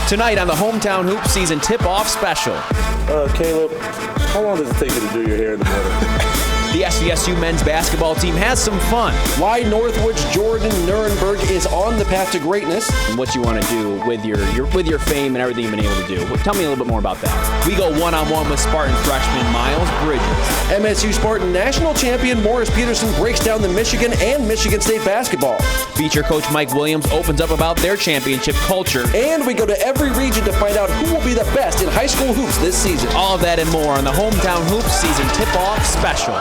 Tonight on the Hometown Hoop Season Tip-Off Special. Caleb, how long does it take you to do your hair in the morning? The SVSU men's basketball team has some fun. Why Northwood's Jordan Nuremberg is on the path to greatness. And what you want to do with your fame and everything you've been able to do. Well, tell me a little bit more about that. We go one-on-one with Spartan freshman Miles Bridges. MSU Spartan national champion Morris Peterson breaks down the Michigan and Michigan State basketball. Feature coach Mike Williams opens up about their championship culture. And we go to every region to find out who will be the best in high school hoops this season. All of that and more on the Hometown Hoops Season Tip-Off Special.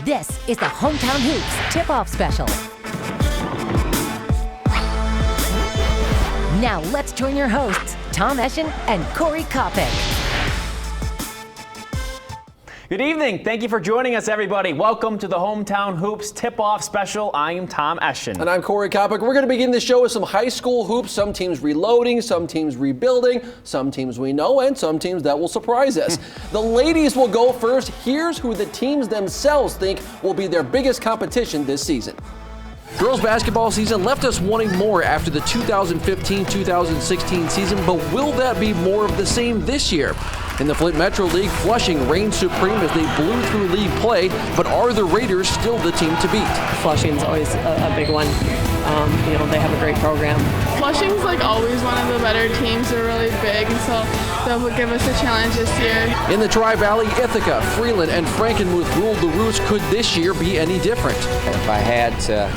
This is the Hometown Hoops Tip-Off Special. Now let's join your hosts, Tom Eschen and Corey Kopic. Good evening. Thank you for joining us, everybody. Welcome to the Hometown Hoops Tip-Off Special. I am Tom Eschen. And I'm Corey Kopic. We're going to begin the show with some high school hoops. Some teams reloading, some teams rebuilding, some teams we know, and some teams that will surprise us. The ladies will go first. Here's who the teams themselves think will be their biggest competition this season. Girls basketball season left us wanting more after the 2015-2016 season, but will that be more of the same this year? In the Flint Metro League, Flushing reigned supreme as they blew through league play, but are the Raiders still the team to beat? Flushing's always a big one. They have a great program. Flushing's like always one of the better teams. They're really big, and so they'll give us a challenge this year. In the Tri-Valley, Ithaca, Freeland, and Frankenmuth ruled the roost. Could this year be any different? If I had to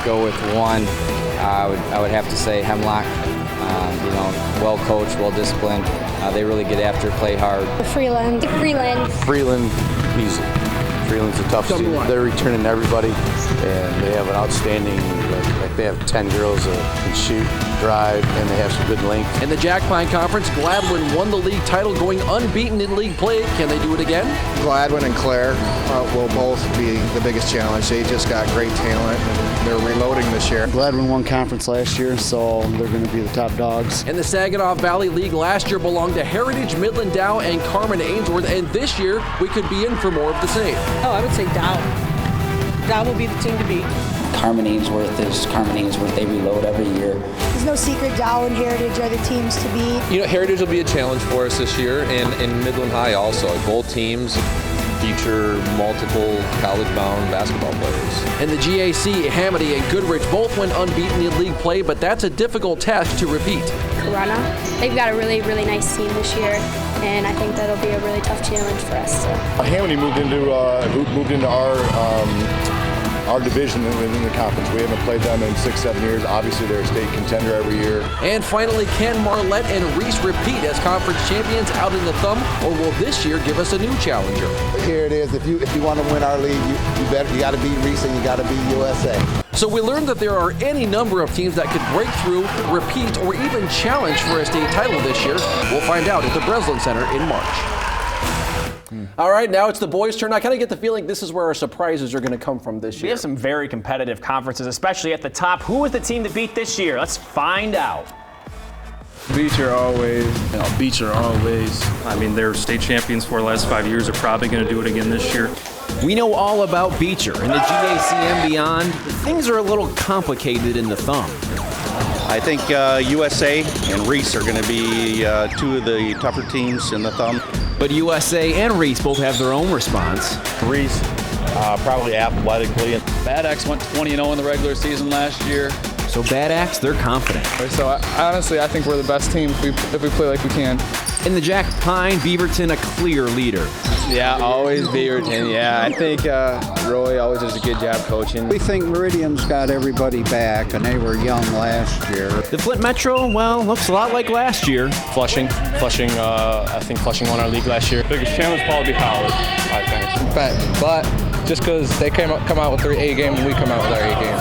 go with one, I would have to say Hemlock. Well coached, well disciplined. They really get after, play hard. Freeland, Easy. Freeland's a tough team. They're returning everybody, and they have an outstanding, they have 10 girls that can shoot, drive, and they have some good length. In the Jack Pine Conference, Gladwin won the league title going unbeaten in league play. Can they do it again? Gladwin and Claire will both be the biggest challenge. They just got great talent, and they're reloading this year. Gladwin won conference last year, so they're going to be the top dogs. And the Saginaw Valley League last year belonged to Heritage, Midland Dow, and Carmen Ainsworth, and this year we could be in for more of the same. Oh, I would say Dow. Dow will be the team to beat. Carmen Ainsworth is Carmen Ainsworth. They reload every year. There's no secret. Dow and Heritage are the teams to beat. Heritage will be a challenge for us this year, and Midland High also. Both teams feature multiple college-bound basketball players. In the GAC, Hamady and Goodrich both went unbeaten in league play, but that's a difficult task to repeat. Corona, they've got a really, really nice team this year, and I think that'll be a really tough challenge for us. Hamady moved into our division in the conference. We haven't played them in 6-7 years. Obviously, they're a state contender every year. And finally, can Marlette and Reese repeat as conference champions out in the Thumb, or will this year give us a new challenger? Here it is. If you want to win our league, you got to beat Reese and you got to beat USA. So we learned that there are any number of teams that could break through, repeat, or even challenge for a state title this year. We'll find out at the Breslin Center in March. All right, now it's the boys' turn. I kind of get the feeling this is where our surprises are going to come from this year. We have some very competitive conferences, especially at the top. Who is the team to beat this year? Let's find out. Beecher always. Beecher always. I mean, they're state champions for the last 5 years. They're probably going to do it again this year. We know all about Beecher. In the GAC and beyond, things are a little complicated in the Thumb. I think USA and Reese are going to be two of the tougher teams in the Thumb. But USA and Reese both have their own response. Reese, probably athletically. Bad Axe went 20-0 in the regular season last year. So Bad Axe, they're confident. So honestly, I think we're the best team if we play like we can. In the Jack Pine, Beaverton a clear leader. Yeah, always Beaverton. Yeah, I think Roy always does a good job coaching. We think Meridian's got everybody back, and they were young last year. The Flint Metro, well, looks a lot like last year. Flushing. I think Flushing won our league last year. Biggest challenge probably Howard, I think. But just because they come out with their A game and we come out with our A game.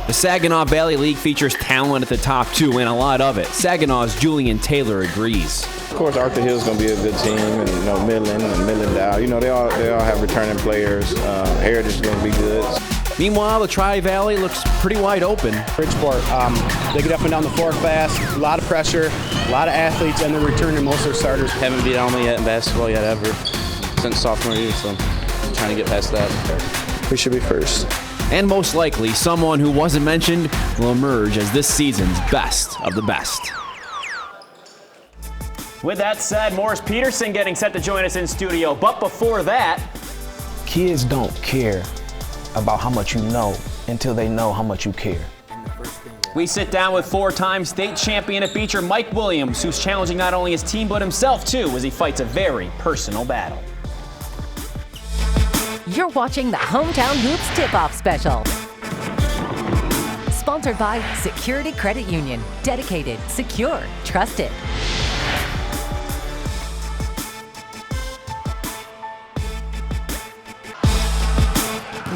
The Saginaw Valley League features talent at the top, too, and a lot of it. Saginaw's Julian Taylor agrees. Of course, Arthur Hill's going to be a good team, and Midland and Midland Dow. They all have returning players. Heritage is going to be good. Meanwhile, the Tri-Valley looks pretty wide open. Bridgeport, they get up and down the floor fast, a lot of pressure, a lot of athletes, and they're returning most of their starters. Haven't beat Alma yet in basketball ever since sophomore year, so I'm trying to get past that. We should be first. And most likely, someone who wasn't mentioned will emerge as this season's best of the best. With that said, Morris Peterson getting set to join us in studio. But before that, kids don't care about how much you know until they know how much you care. we sit down with four-time state champion at Beecher, Mike Williams, who's challenging not only his team but himself too as he fights a very personal battle. You're watching the Hometown Hoops Tip-Off Special. Sponsored by Security Credit Union. Dedicated, secure, trusted.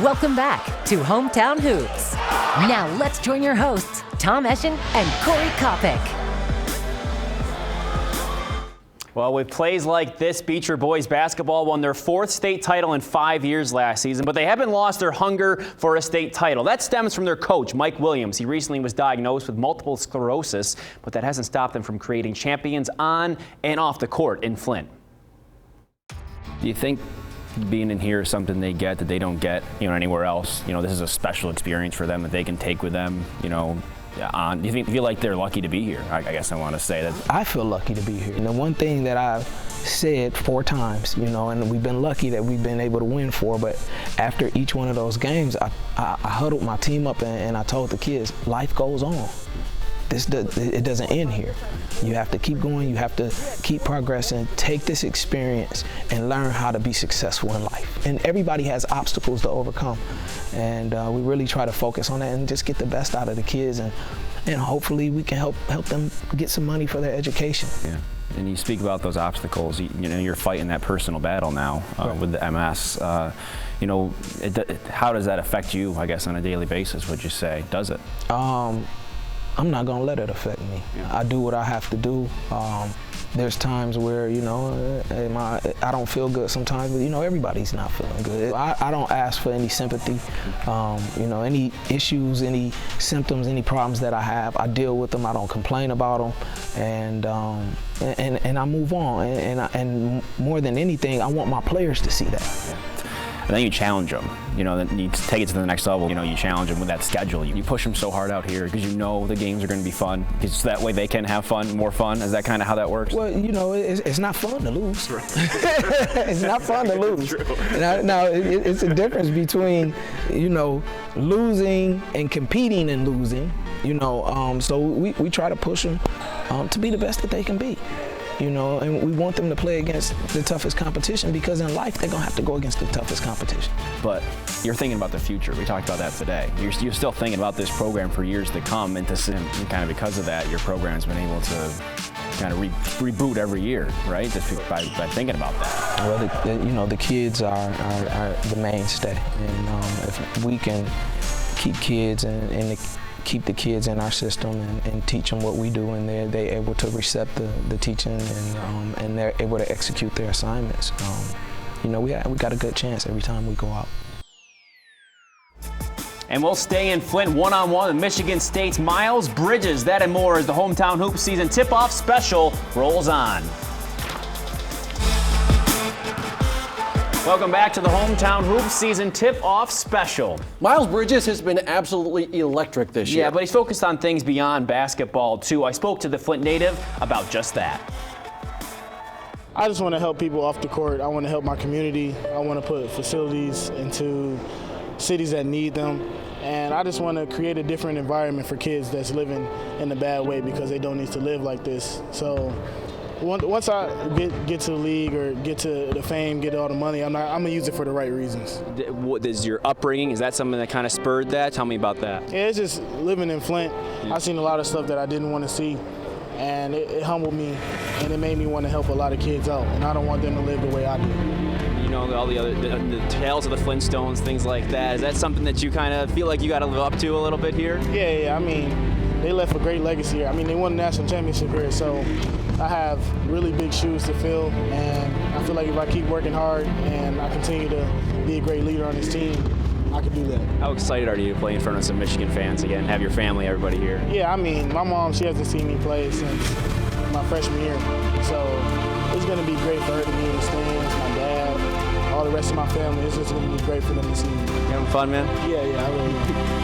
Welcome back to Hometown Hoops. Now let's join your hosts, Tom Eschen and Corey Kopic. Well, with plays like this, Beecher boys basketball won their fourth state title in 5 years last season, but they haven't lost their hunger for a state title. That stems from their coach, Mike Williams. He recently was diagnosed with multiple sclerosis, but that hasn't stopped them from creating champions on and off the court in Flint. Do you think being in here is something they get that they don't get, anywhere else? This is a special experience for them that they can take with them, on. Do you feel like they're lucky to be here? I guess I want to say that. I feel lucky to be here. And the one thing that I've said 4 times, and we've been lucky that we've been able to win 4, but after each one of those games, I huddled my team up and I told the kids, life goes on. It doesn't end here. You have to keep going, you have to keep progressing, take this experience and learn how to be successful in life. And everybody has obstacles to overcome. And we really try to focus on that and just get the best out of the kids, and hopefully we can help them get some money for their education. Yeah. And you speak about those obstacles, you're fighting that personal battle now with the MS. How does that affect you, I guess, on a daily basis, would you say? Does it? I'm not gonna let it affect me. Yeah. I do what I have to do. There's times where, I don't feel good sometimes, but everybody's not feeling good. I don't ask for any sympathy. Any issues, any symptoms, any problems that I have, I deal with them. I don't complain about them, and I move on. And more than anything, I want my players to see that. Yeah. And then you challenge them, then you take it to the next level. You challenge them with that schedule. You push them so hard out here because the games are going to be fun. Because that way they can have fun, more fun. Is that kind of how that works? Well, it's not fun to lose. It's not fun to lose. Now, it's a difference between, losing and competing and losing. So we try to push them to be the best that they can be. And we want them to play against the toughest competition, because in life they're gonna have to go against the toughest competition. But you're thinking about the future. We talked about that today. You're still thinking about this program for years to come, and kind of because of that, your program's been able to kind of reboot every year, right? Just by thinking about that. Well, the kids are the mainstay, and if we can keep kids and keep the kids in our system and teach them what we do, and they're able to accept the teaching, and they're able to execute their assignments. We got a good chance every time we go out. And we'll stay in Flint one-on-one with Michigan State's Miles Bridges. That and more as the Hometown Hoop Season Tip-Off Special rolls on. Welcome back to the Hometown Hoop Season Tip-Off Special. Miles Bridges has been absolutely electric this year. Yeah, but he's focused on things beyond basketball, too. I spoke to the Flint native about just that. I just want to help people off the court. I want to help my community. I want to put facilities into cities that need them. And I just want to create a different environment for kids that's living in a bad way, because they don't need to live like this. So once I get to the league or get to the fame, get all the money, I'm gonna use it for the right reasons. What is your upbringing? Is that something that kind of spurred that? Tell me about that. Yeah, it's just living in Flint. I've seen a lot of stuff that I didn't want to see, and it humbled me, and it made me want to help a lot of kids out, and I don't want them to live the way I do. All the tales of the Flintstones, things like that. Is that something that you kind of feel like you got to live up to a little bit here? Yeah. I mean, they left a great legacy here. I mean, they won the national championship here, so I have really big shoes to fill, and I feel like if I keep working hard and I continue to be a great leader on this team, I can do that. How excited are you to play in front of some Michigan fans again, have your family, everybody here? Yeah, I mean, my mom, she hasn't seen me play since my freshman year, so it's going to be great for her to be in the stands, my dad, all the rest of my family. It's just going to be great for them to see me. You having fun, man? Yeah, I really am.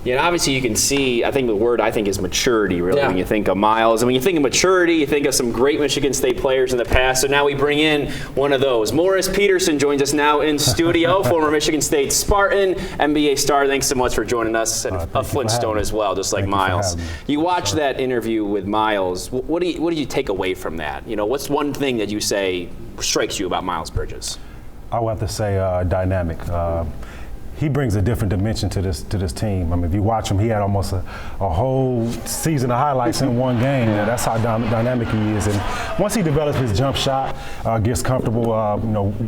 Yeah, and obviously you can see, I think the word is maturity, really, when you think of Miles. And when you think of maturity, you think of some great Michigan State players in the past. So now we bring in one of those. Morris Peterson joins us now in studio, former Michigan State Spartan, NBA star. Thanks so much for joining us. And a Flintstone as well, just like Miles. You watched that interview with Miles. What do you take away from that? You know, what's one thing that you say strikes you about Miles Bridges? I would have to say dynamic. He brings a different dimension to this team. I mean, if you watch him, he had almost a whole season of highlights in one game. That's how dynamic he is. And once he develops his jump shot, gets comfortable,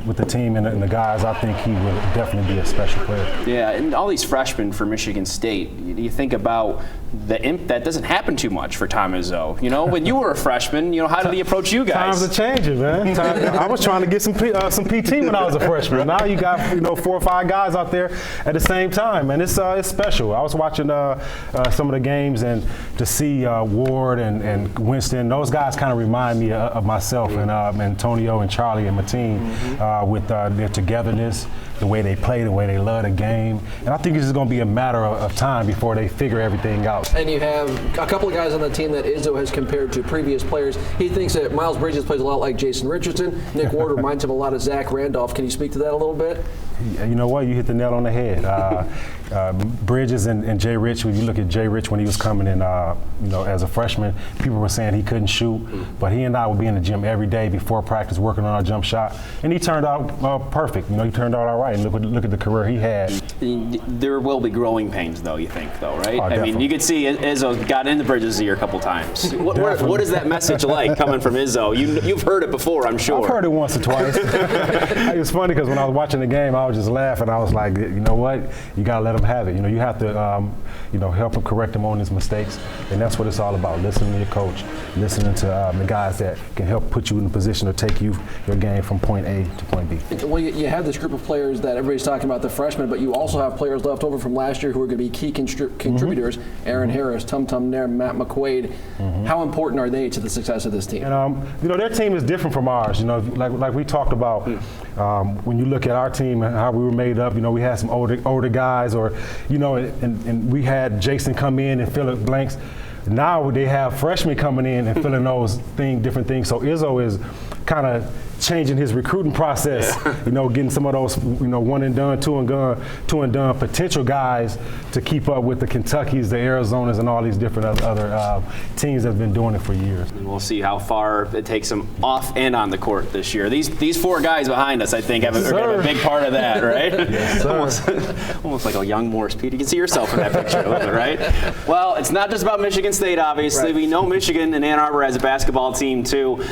with the team and the guys, I think he will definitely be a special player. Yeah, and all these freshmen for Michigan State, you think about that doesn't happen too much for Tom Izzo. You know, when you were a freshman, how did he approach you guys? Times are changing, man. I was trying to get some PT when I was a freshman. Now you got 4 or 5 guys out there at the same time, and it's special. I was watching some of the games, and to see Ward and Winston, those guys kind of remind me of myself and Antonio and Charlie and my team with their togetherness, the way they play, the way they love the game. And I think it's just going to be a matter of time before they figure everything out. And you have a couple of guys on the team that Izzo has compared to previous players. He thinks that Miles Bridges plays a lot like Jason Richardson. Nick Ward reminds him a lot of Zach Randolph. Can you speak to that a little bit? You know what? You hit the nail on the head. Bridges and Jay Rich, when you look at Jay Rich when he was coming in, as a freshman, people were saying he couldn't shoot, but he and I would be in the gym every day before practice working on our jump shot, and he turned out perfect. He turned out all right, and look at the career he had. There will be growing pains, though, you think, right? Oh, I mean, you could see Izzo got into Bridges' ear a couple times. What is that message like coming from Izzo? You've heard it before, I'm sure. I've heard it once or twice. It was funny because when I was watching the game, I was just laughing. I was like, you know what? You got to let him have it. You have to, help him correct him on his mistakes, and that's what it's all about. Listening to your coach, listening to the guys that can help put you in a position to take your game from point A to point B. Well, you have this group of players that everybody's talking about, the freshmen, but you also have players left over from last year who are going to be key contributors. Aaron Harris, Tum Nair, Matt McQuaid. How important are they to the success of this team? And, their team is different from ours. Like we talked about, when you look at our team and how we were made up, we had some older guys, or and we had Jason come in and fill in blanks. Now they have freshmen coming in and filling those different things. So Izzo is kind of changing his recruiting process, getting some of those, one and done, two and done potential guys to keep up with the Kentuckys, the Arizonas, and all these different other teams that have been doing it for years. And we'll see how far it takes them off and on the court this year. These 4 guys behind us, I think, have a big part of that, right? Yes, almost like a young Morris Peter. You can see yourself in that picture a little bit, right? Well, it's not just about Michigan State, obviously. Right. We know Michigan and Ann Arbor has a basketball team, too.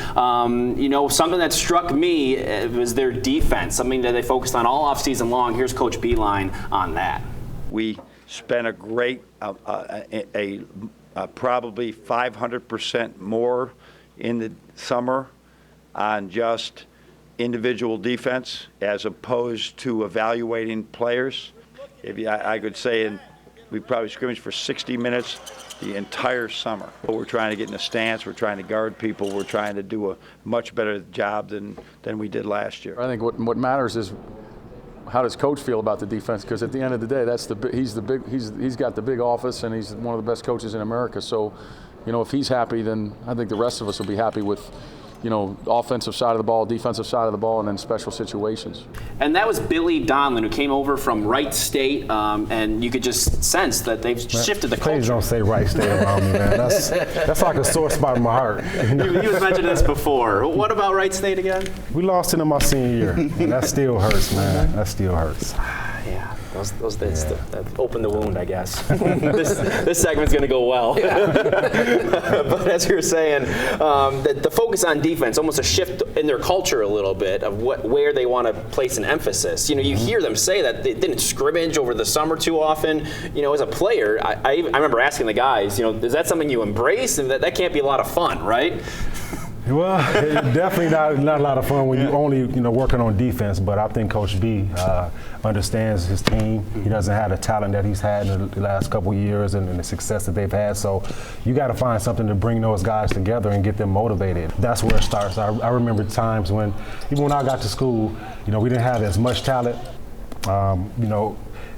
Something that struck me was their defense, something that they focused on all offseason long. Here's Coach Beeline on that. We spent a great, probably 500% more in the summer on just individual defense as opposed to evaluating players. I could say we probably scrimmaged for 60 minutes the entire summer. But we're trying to get in the stance, we're trying to guard people, we're trying to do a much better job than we did last year. I think what matters is how does coach feel about the defense, because at the end of the day, he's got the big office, and he's one of the best coaches in America. So, if he's happy, then I think the rest of us will be happy with offensive side of the ball, defensive side of the ball, and then special situations. And that was Billy Donlin, who came over from Wright State, and you could just sense that they've shifted the culture. Please don't say Wright State around me, man. That's like a sore spot in my heart. You was mentioning this before. What about Wright State again? We lost him in my senior year, and that still hurts, man. That still hurts. Yeah. That opened the wound, I guess. this segment's going to go well. But as you were saying, the focus on defense, almost a shift in their culture a little bit of where they want to place an emphasis. You hear them say that they didn't scrimmage over the summer too often. As a player, I remember asking the guys, is that something you embrace? And that can't be a lot of fun, right? Well, definitely not a lot of fun when you only working on defense. But I think Coach B understands his team. He doesn't have the talent that he's had in the last couple of years and the success that they've had. So you got to find something to bring those guys together and get them motivated. That's where it starts. I remember times when, even when I got to school, we didn't have as much talent.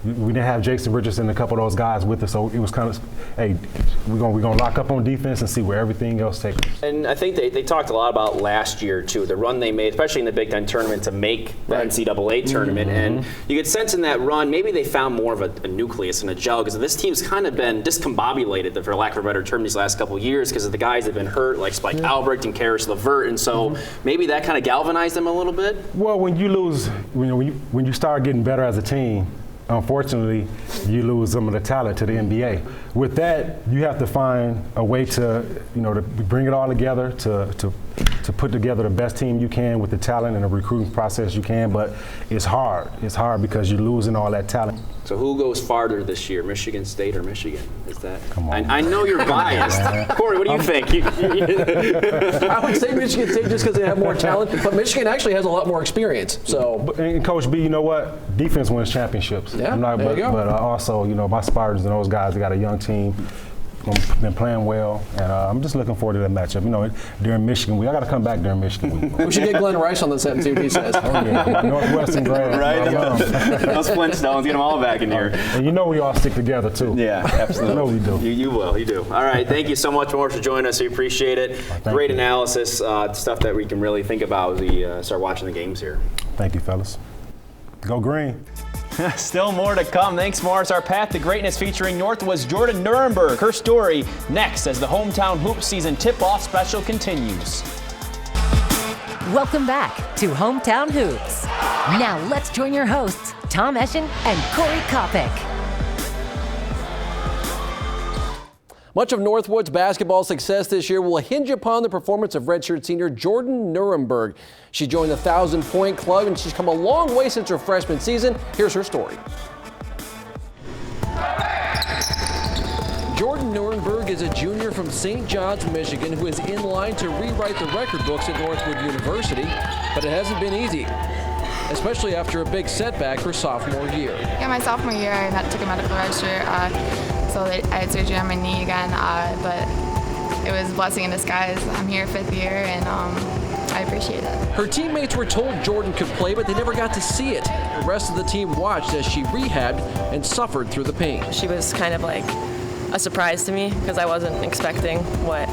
We didn't have Jason Richardson and a couple of those guys with us, so it was kind of, hey, we're gonna lock up on defense and see where everything else takes us. And I think they talked a lot about last year too, the run they made, especially in the Big Ten tournament, to make the NCAA tournament. And you get sense in that run, maybe they found more of a nucleus and a gel, because this team's kind of been discombobulated, for lack of a better term, these last couple of years because of the guys that have been hurt, like Spike Albrecht and Karis LeVert, and so maybe that kind of galvanized them a little bit. Well, when you lose, when you start getting better as a team, unfortunately, you lose some of the talent to the NBA. With that, you have to find a way to bring it all together, to put together the best team you can with the talent and the recruiting process you can, but it's hard. It's hard because you're losing all that talent. So who goes farther this year, Michigan State or Michigan? Is that? Come on. I know you're biased. Corey, what do you think? I would say Michigan State just because they have more talent, but Michigan actually has a lot more experience. So, and Coach B, you know what? Defense wins championships. Yeah, there you go. But also, my Spartans and those guys, they got a young team. Been playing well, and I'm just looking forward to that matchup. During Michigan week, I got to come back during Michigan week. We should get Glenn Rice on the set and see what he says. Oh, yeah. Northwestern grad. Right? Those Flintstones, get them all back in here. And we all stick together, too. Yeah, absolutely. I know we do. You will, you do. All right, thank you so much, Morris, for joining us. We appreciate it. Great analysis, stuff that we can really think about as we start watching the games here. Thank you, fellas. Go green. Still more to come. Thanks, Morris. Our path to greatness featuring Northwood's Jordan Nuremberg. Her story next as the Hometown Hoop season tip-off special continues. Welcome back to Hometown Hoops. Now let's join your hosts, Tom Eschen and Corey Kopic. Much of Northwood's basketball success this year will hinge upon the performance of redshirt senior Jordan Nuremberg. She joined the 1,000-point club, and she's come a long way since her freshman season. Here's her story. Jordan Nuremberg is a junior from St. John's, Michigan, who is in line to rewrite the record books at Northwood University, but it hasn't been easy, especially after a big setback her sophomore year. Yeah, my sophomore year, I took a medical redshirt. So I had surgery on my knee again, but it was a blessing in disguise. I'm here 5th year, and I appreciate it. Her teammates were told Jordan could play, but they never got to see it. The rest of the team watched as she rehabbed and suffered through the pain. She was kind of like a surprise to me because I wasn't expecting what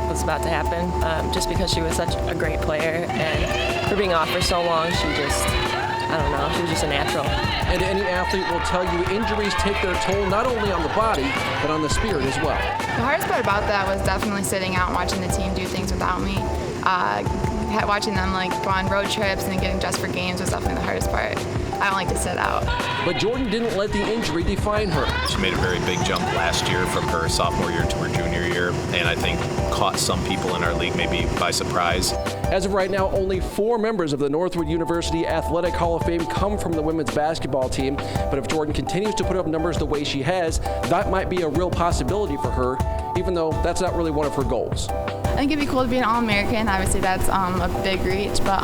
was about to happen, just because she was such a great player, and for being off for so long, she just, I don't know, she was just a natural. And any athlete will tell you injuries take their toll not only on the body, but on the spirit as well. The hardest part about that was definitely sitting out and watching the team do things without me. Watching them go on road trips and getting dressed for games was definitely the hardest part. I don't like to sit out. But Jordan didn't let the injury define her. She made a very big jump last year from her sophomore year to her junior year, and I think caught some people in our league maybe by surprise. As of right now, only 4 members of the Northwood University Athletic Hall of Fame come from the women's basketball team. But if Jordan continues to put up numbers the way she has, that might be a real possibility for her, even though that's not really one of her goals. I think it'd be cool to be an All-American. Obviously, that's a big reach, but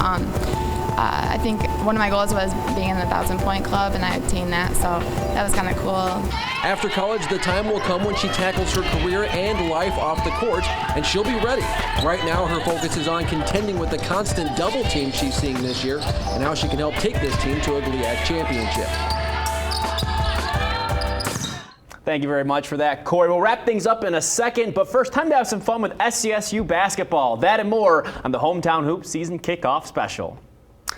I think one of my goals was being in the 1,000-point club, and I obtained that, so that was kind of cool. After college, the time will come when she tackles her career and life off the court, and she'll be ready. Right now, her focus is on contending with the constant double team she's seeing this year and how she can help take this team to a GLIAC championship. Thank you very much for that, Corey. We'll wrap things up in a second, but first, time to have some fun with SCSU basketball. That and more on the Hometown Hoop season kickoff special.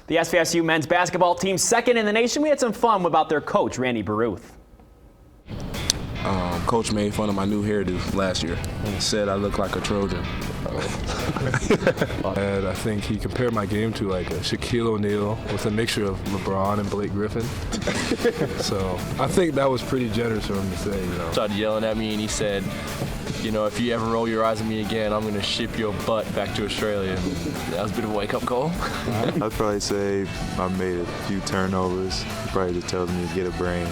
The SVSU men's basketball team, second in the nation. We had some fun about their coach, Randy Baruth. Coach made fun of my new hairdo last year and said I look like a Trojan. And I think he compared my game to like a Shaquille O'Neal with a mixture of LeBron and Blake Griffin. So I think that was pretty generous for him to say, Started yelling at me and he said, if you ever roll your eyes at me again, I'm going to ship your butt back to Australia. And that was a bit of a wake-up call. I'd probably say I made a few turnovers. He probably just tells me to get a brain.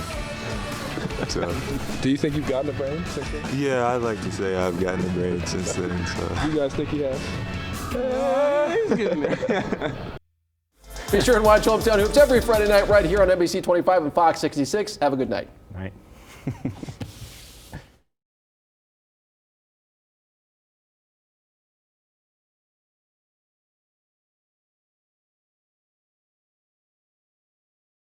So, do you think you've gotten a brain since then? Yeah, I'd like to say I've gotten a brain since then. So. You guys think you have? He's getting there. Be sure and watch Hometown Hoops every Friday night right here on NBC 25 and Fox 66. Have a good night. All right.